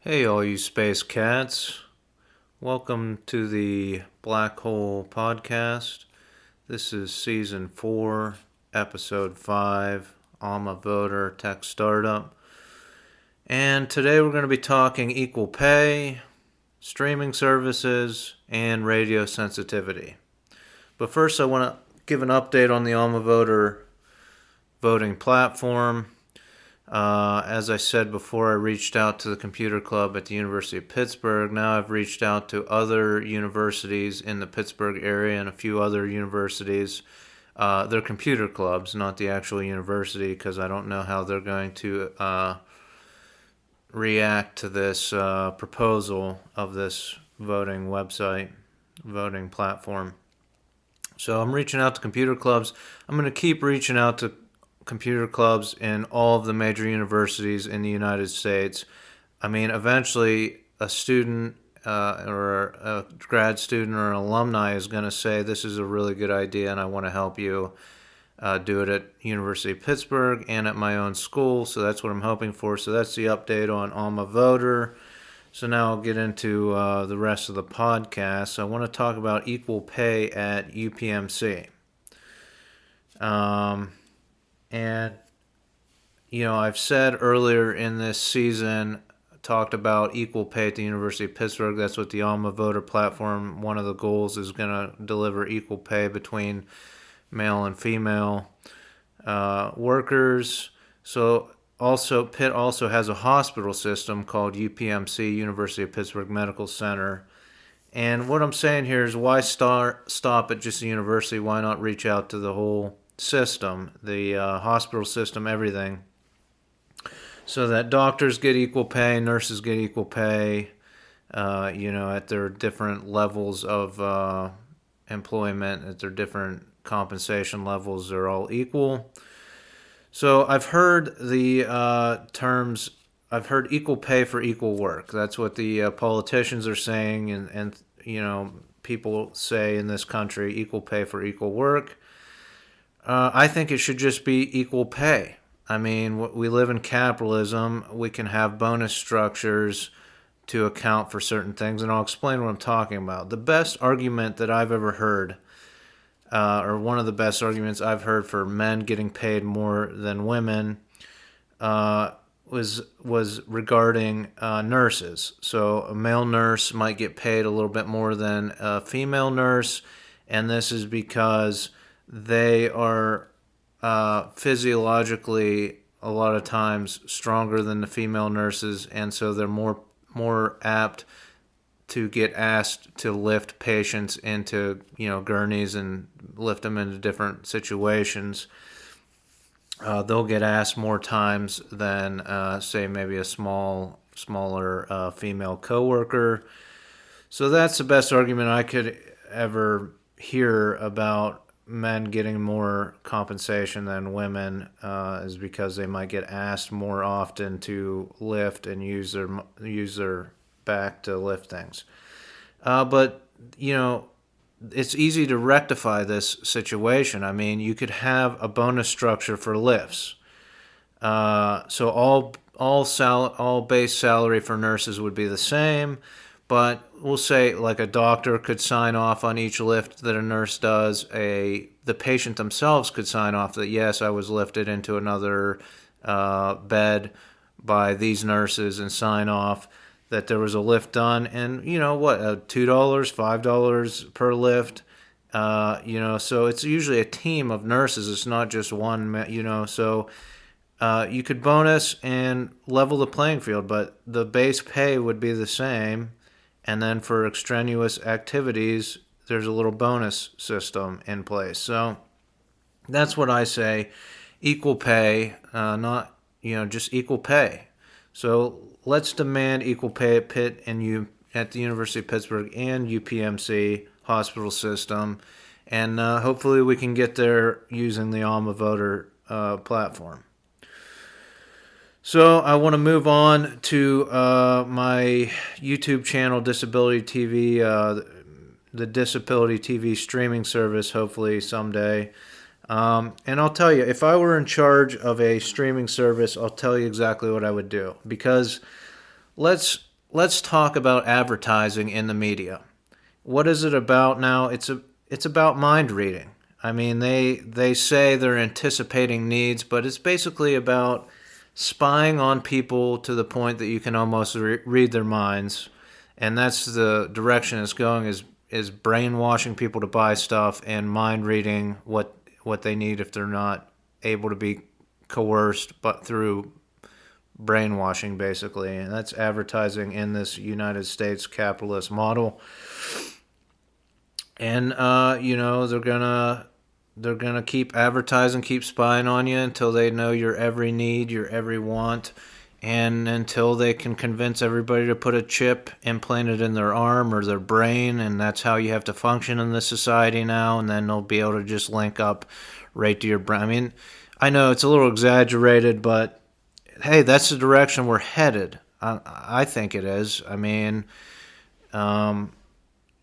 Hey, all you space cats. Welcome to the Black Hole Podcast. This is Season 4, Episode 5, Alma Voter Tech Startup. And today we're going to be talking equal pay, streaming services, and radio sensitivity. But first, I want to give an update on the Alma Voter voting platform. As I said before, I reached out to the computer club at the University of Pittsburgh. Now I've reached out to other universities in the Pittsburgh area and a few other universities. They're computer clubs, not the actual university, because I don't know how they're going to react to this proposal of this voting website, voting platform. So I'm reaching out to computer clubs. I'm going to keep reaching out to computer clubs in all of the major universities in the United States. I mean, eventually a student or a grad student or an alumni is going to say, this is a really good idea and I want to help you do it at University of Pittsburgh and at my own school. So that's what I'm hoping for. So that's the update on Alma Voter. So now I'll get into the rest of the podcast. I want to talk about equal pay at UPMC. And, I've said earlier in this season, talked about equal pay at the University of Pittsburgh. That's what the Alma Voter platform, one of the goals is going to deliver equal pay between male and female workers. So Pitt also has a hospital system called UPMC, University of Pittsburgh Medical Center. And what I'm saying here is why stop at just the university? Why not reach out to the whole system, the hospital system, everything, so that doctors get equal pay, nurses get equal pay, at their different levels of employment, at their different compensation levels, they're all equal. So I've heard the I've heard equal pay for equal work. That's what the politicians are saying, and people say in this country, equal pay for equal work. I think it should just be equal pay. I mean, we live in capitalism. We can have bonus structures to account for certain things, and I'll explain what I'm talking about. The best argument that I've ever heard, or one of the best arguments I've heard for men getting paid more than women, was regarding nurses. So a male nurse might get paid a little bit more than a female nurse, and this is because they are physiologically a lot of times stronger than the female nurses, and so they're more apt to get asked to lift patients into gurneys and lift them into different situations. They'll get asked more times than say maybe a smaller female coworker. So that's the best argument I could ever hear about men getting more compensation than women, is because they might get asked more often to lift and use their back to lift things. But it's easy to rectify this situation. I mean, you could have a bonus structure for lifts. So all base salary for nurses would be the same. But we'll say like a doctor could sign off on each lift that a nurse does. The patient themselves could sign off that, yes, I was lifted into another bed by these nurses, and sign off that there was a lift done. And, $2, $5 per lift. So it's usually a team of nurses. It's not just one, so you could bonus and level the playing field, but the base pay would be the same. And then for extraneous activities, there's a little bonus system in place. So that's what I say, equal pay, not, just equal pay. So let's demand equal pay at Pitt and at the University of Pittsburgh and UPMC hospital system. And hopefully we can get there using the Alma Voter platform. So I want to move on to my YouTube channel, Disability TV, the Disability TV streaming service, hopefully someday. And I'll tell you, if I were in charge of a streaming service, I'll tell you exactly what I would do. Because let's let's talk about advertising in the media. What is it about now? It's about mind reading. I mean, they say they're anticipating needs, but it's basically about spying on people to the point that you can almost read their minds, and that's the direction it's going, is brainwashing people to buy stuff and mind reading what they need if they're not able to be coerced, but through brainwashing, basically. And that's advertising in this United States capitalist model. And they're gonna keep advertising, keep spying on you until they know your every need, your every want, and until they can convince everybody to put a chip implanted in their arm or their brain, and that's how you have to function in this society now. And then they'll be able to just link up right to your brain. I mean, I know it's a little exaggerated, but hey, that's the direction we're headed. I think it is. I mean,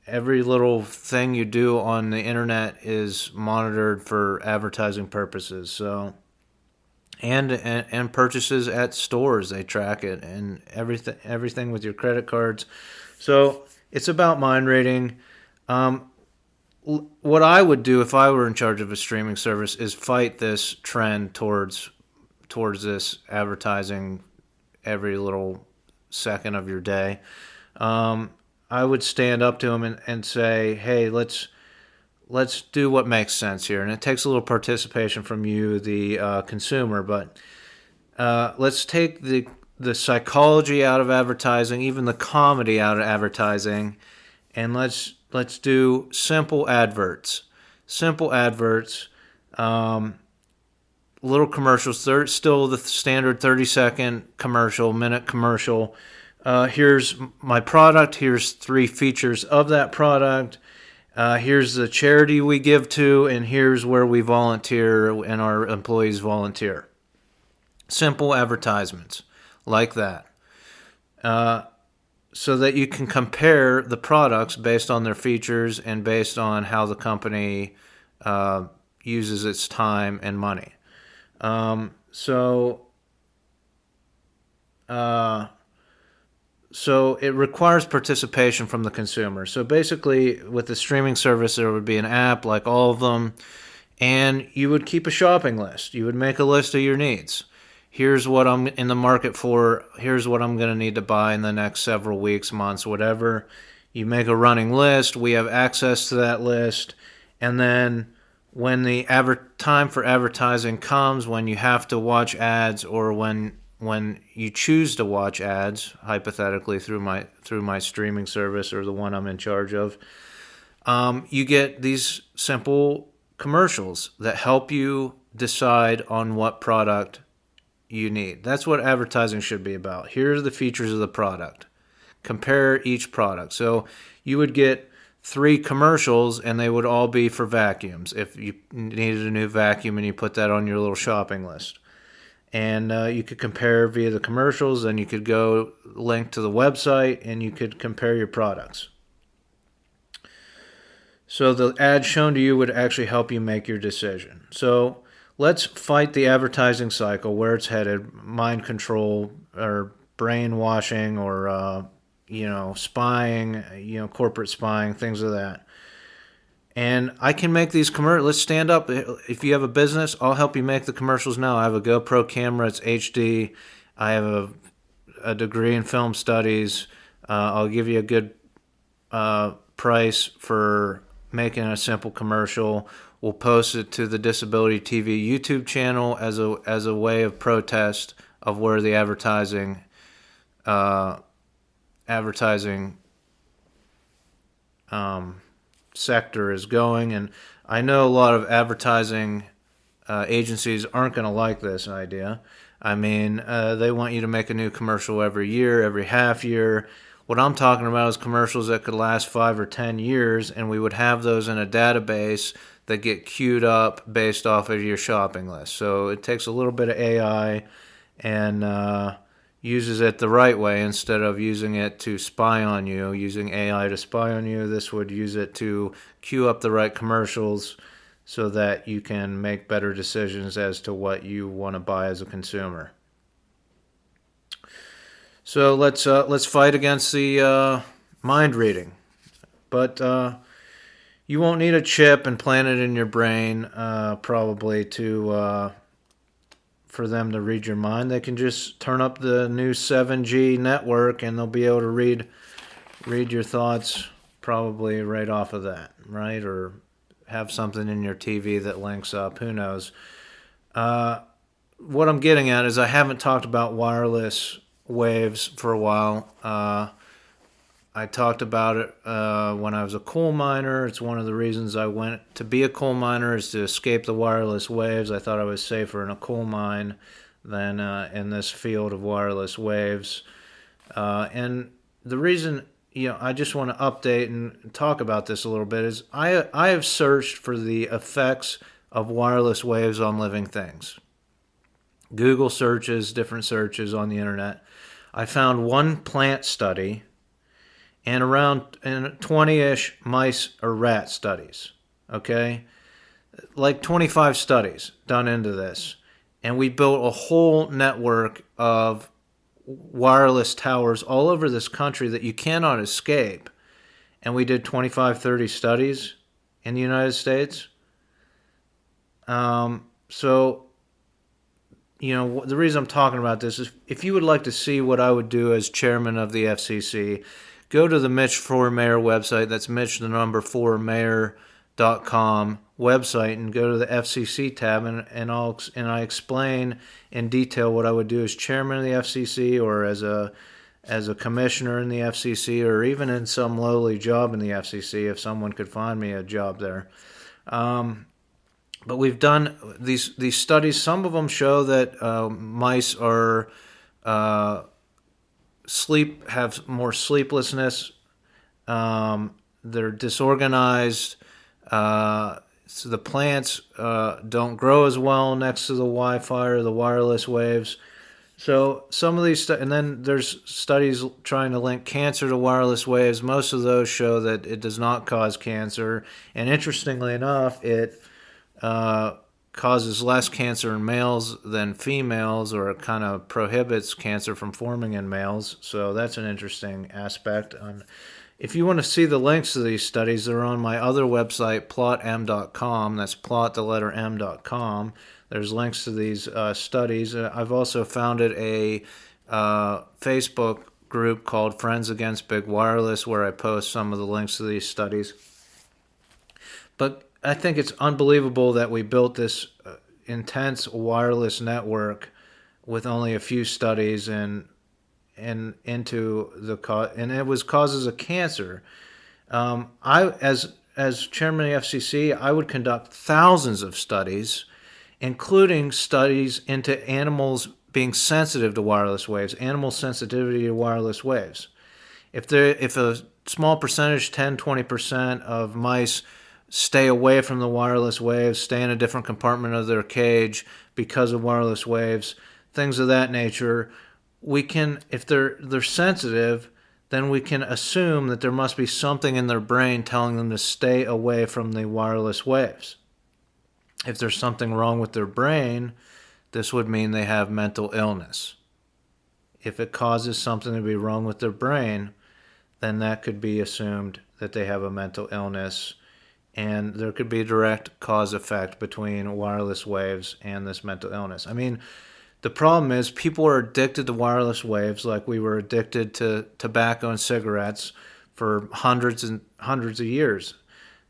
every little thing you do on the internet is monitored for advertising purposes. So, and purchases at stores, they track it, and everything with your credit cards. So it's about mind reading. What I would do if I were in charge of a streaming service is fight this trend towards this advertising every little second of your day. I would stand up to them and say, "Hey, let's do what makes sense here." And it takes a little participation from you, the consumer, but let's take the psychology out of advertising, even the comedy out of advertising, and let's do simple adverts. Simple adverts. Little commercials. Still the standard 30-second commercial, minute commercial. Here's my product. Here's 3 features of that product. Here's the charity we give to, and here's where we volunteer and our employees volunteer. Simple advertisements like that. So that you can compare the products based on their features and based on how the company uses its time and money. So it requires participation from the consumer. So basically, with the streaming service, there would be an app like all of them, and you would keep a shopping list. You would make a list of your needs. Here's what I'm in the market for. Here's what I'm going to need to buy in the next several weeks, months, whatever. You make a running list. We have access to that list. And then when the time for advertising comes, when you have to watch ads, or when you choose to watch ads, hypothetically through my streaming service or the one I'm in charge of, you get these simple commercials that help you decide on what product you need. That's what advertising should be about. Here are the features of the product. Compare each product. So you would get 3 commercials, and they would all be for vacuums. If you needed a new vacuum and you put that on your little shopping list. And you could compare via the commercials, and you could go link to the website, and you could compare your products. So the ad shown to you would actually help you make your decision. So let's fight the advertising cycle, where it's headed, mind control or brainwashing or spying, corporate spying, things of that. And I can make these commercials. Let's stand up. If you have a business, I'll help you make the commercials now. I have a GoPro camera. It's HD. I have a degree in film studies. I'll give you a good price for making a simple commercial. We'll post it to the Disability TV YouTube channel as a way of protest of where the advertising sector is going. And I know a lot of advertising agencies aren't going to like this idea. I mean, they want you to make a new commercial every year, every half year. What I'm talking about is commercials that could last 5 or 10 years, and we would have those in a database that get queued up based off of your shopping list. So it takes a little bit of AI and uses it the right way instead of using it to spy on you, using AI to spy on you. This would use it to queue up the right commercials so that you can make better decisions as to what you want to buy as a consumer. So let's fight against the mind reading. But you won't need a chip implanted in your brain probably to for them to read your mind. They can just turn up the new 7G network and they'll be able to read your thoughts probably right off of that, right? Or have something in your TV that links up. Who knows? What I'm getting at is I haven't talked about wireless waves for a while. I talked about it when I was a coal miner. It's one of the reasons I went to be a coal miner is to escape the wireless waves. I thought I was safer in a coal mine than in this field of wireless waves. And the reason, I just want to update and talk about this a little bit is I have searched for the effects of wireless waves on living things. Google searches, different searches on the internet. I found one plant study and around 20-ish mice or rat studies, okay? Like 25 studies done into this. And we built a whole network of wireless towers all over this country that you cannot escape. And we did 25, 30 studies in the United States. So, the reason I'm talking about this is if you would like to see what I would do as chairman of the FCC, go to the Mitch for Mayor website. That's Mitch, the number 4mayor.com website, and go to the FCC tab, and I explain in detail what I would do as chairman of the FCC, or as a commissioner in the FCC, or even in some lowly job in the FCC if someone could find me a job there. But we've done these studies. Some of them show that mice are have more sleeplessness. They're disorganized. So the plants don't grow as well next to the Wi-Fi or the wireless waves. So some of these, and then there's studies trying to link cancer to wireless waves. Most of those show that it does not cause cancer. And interestingly enough, it causes less cancer in males than females, or it kind of prohibits cancer from forming in males. So that's an interesting aspect. If you want to see the links to these studies, they're on my other website, plotm.com. That's plot, the letter m.com. There's links to these studies. I've also founded a Facebook group called Friends Against Big Wireless, where I post some of the links to these studies. But I think it's unbelievable that we built this intense wireless network with only a few studies and into the and it was causes of cancer. As chairman of the FCC, I would conduct thousands of studies, including studies into animals being sensitive to wireless waves, animal sensitivity to wireless waves. If a small percentage, 10, 20% of mice stay away from the wireless waves, stay in a different compartment of their cage because of wireless waves, things of that nature, we can, if they're sensitive, then we can assume that there must be something in their brain telling them to stay away from the wireless waves. If there's something wrong with their brain, this would mean they have mental illness. If it causes something to be wrong with their brain, then that could be assumed that they have a mental illness. And there could be a direct cause-effect between wireless waves and this mental illness. I mean, the problem is people are addicted to wireless waves like we were addicted to tobacco and cigarettes for hundreds and hundreds of years.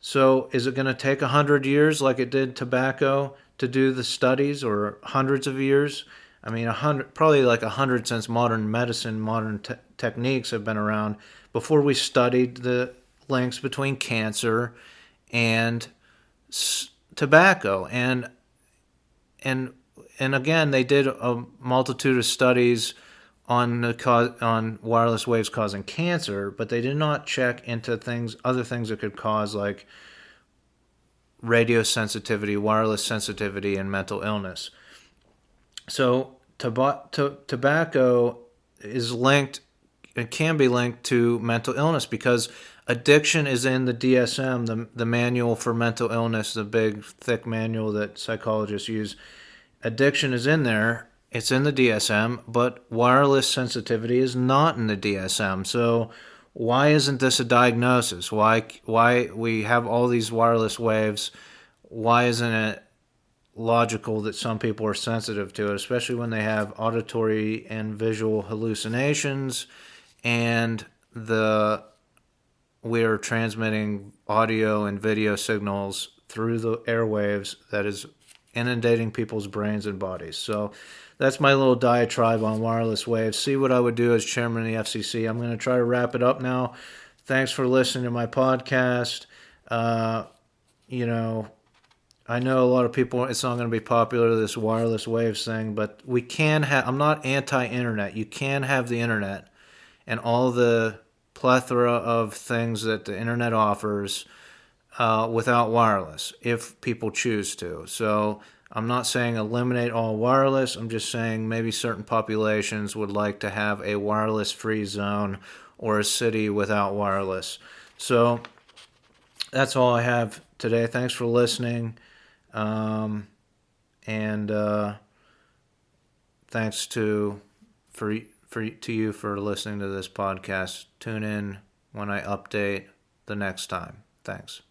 So is it going to take 100 years like it did tobacco to do the studies, or hundreds of years? I mean, probably like 100 since modern medicine, modern techniques have been around before we studied the links between cancer and tobacco, and again, they did a multitude of studies on wireless waves causing cancer, but they did not check into other things that could cause, like radio sensitivity, wireless sensitivity, and mental illness. So tobacco is linked. It can be linked to mental illness because addiction is in the DSM, the manual for mental illness, the big, thick manual that psychologists use. Addiction is in there, It's in the DSM, but wireless sensitivity is not in the DSM. So why isn't this a diagnosis? Why we have all these wireless waves? Why isn't it logical that some people are sensitive to it, especially when they have auditory and visual hallucinations, and we're transmitting audio and video signals through the airwaves that is inundating people's brains and bodies. So that's my little diatribe on wireless waves. See what I would do as chairman of the FCC. I'm going to try to wrap it up now. Thanks for listening to my podcast. You know, I know a lot of people, it's not going to be popular, this wireless waves thing, but we can have, I'm not anti-internet. You can have the internet and all the plethora of things that the internet offers without wireless, if people choose to. So I'm not saying eliminate all wireless. I'm just saying maybe certain populations would like to have a wireless-free zone or a city without wireless. So that's all I have today. Thanks for listening. And thanks to you for listening to this podcast. Tune in when I update the next time. Thanks.